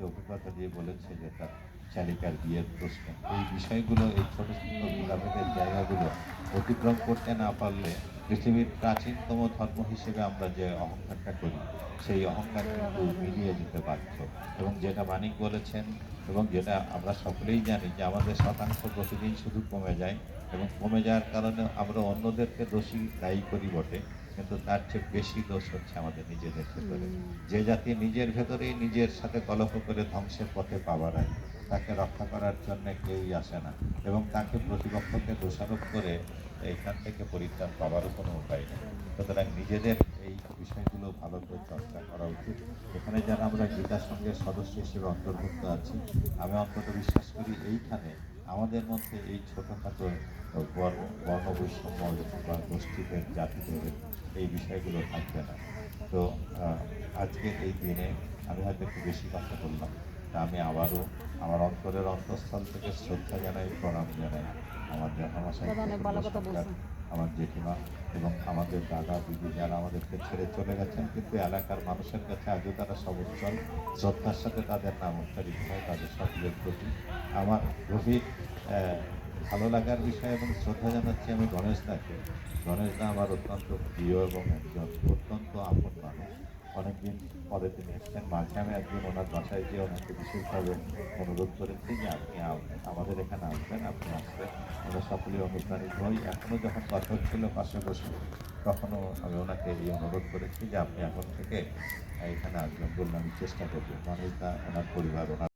অভিজ্ঞতা দিয়ে বলেছে যে তার শালিকার বিয়ের প্রশ্নে এই বিষয়গুলো, এই ছোট ছোট ভেদাভেদের জায়গাগুলো অতিক্রম করতে না পারলে পৃথিবীর প্রাচীনতম ধর্ম হিসেবে আমরা যে অহংকারটা করি সেই অহংকার কিন্তু মিলিয়ে যেতে বাধ্য। এবং যেটা মানিক বলেছেন এবং যেটা আমরা সকলেই জানি যে আমাদের শতাংশ প্রতিদিন শুধু কমে যায়, এবং কমে যাওয়ার কারণে আমরা অন্যদেরকে দোষী দায়ী করি বটে, কিন্তু তার চেয়ে বেশি দোষ হচ্ছে আমাদের নিজেদের ভেতরে। যে জাতি নিজের ভেতরেই নিজের সাথে কলহ করে ধ্বংসের পথে পা বাড়ায়, তাকে রক্ষা করার জন্য কেউই আসে না, এবং তাকে প্রতিপক্ষকে দোষারোপ করে এখান থেকে পরিত্রাণ পাওয়ারও কোনো উপায় নেই। সুতরাং নিজেদের এই বিষয়গুলো ভালো করে চর্চা করা উচিত। এখানে যারা আমরা গীতা সংঘের সদস্য হিসেবে অন্তর্ভুক্ত আছি, আমি অন্তত বিশ্বাস করি এইখানে আমাদের মধ্যে এই ছোটোখাটো বর্ণ বৈষম্য বা গোষ্ঠীভেদ জাতিভেদের এই বিষয়গুলো থাকবে না। তো আজকের এই দিনে আমি হয়তো একটু বেশি কথা বললাম, তা আমি আবারও আমার অন্তরের অন্তঃস্থল থেকে শ্রদ্ধা জানাই, প্রণাম জানাই আমাদের সরকার, আমার জেঠিমা এবং আমাদের দাদা দিদি যারা আমাদেরকে ছেড়ে চলে গেছেন, কিন্তু এলাকার মানুষের কাছে আজও তারা সবচল শ্রদ্ধার সাথে তাদের নাম উচ্চারিত হয়। তাদের সকলের প্রতি আমার গভীর ভালো লাগার বিষয় এবং শ্রদ্ধা জানাচ্ছি আমি গণেশ দাকে। গণেশ দা আমার অত্যন্ত প্রিয় এবং একজন অত্যন্ত আপন মানুষ। অনেকদিন পরে তিনি এসছেন, মাঝে আমি একদিন ওনার বাসায় গিয়ে ওনাকে বিশেষভাবে অনুরোধ করেছি যে আপনি আমাদের এখানে আসবেন, আপনি আসবেন। আমরা সকলেই অনুপ্রাণিত হই। এখনও যখন কথা হচ্ছিল পাশে বসে, তখনও আমি ওনাকে এই অনুরোধ করেছি যে আপনি এখন থেকে এখানে আসবেন, বললে আমি চেষ্টা করবো। গণেশ দা, ওনার পরিবার, ওনার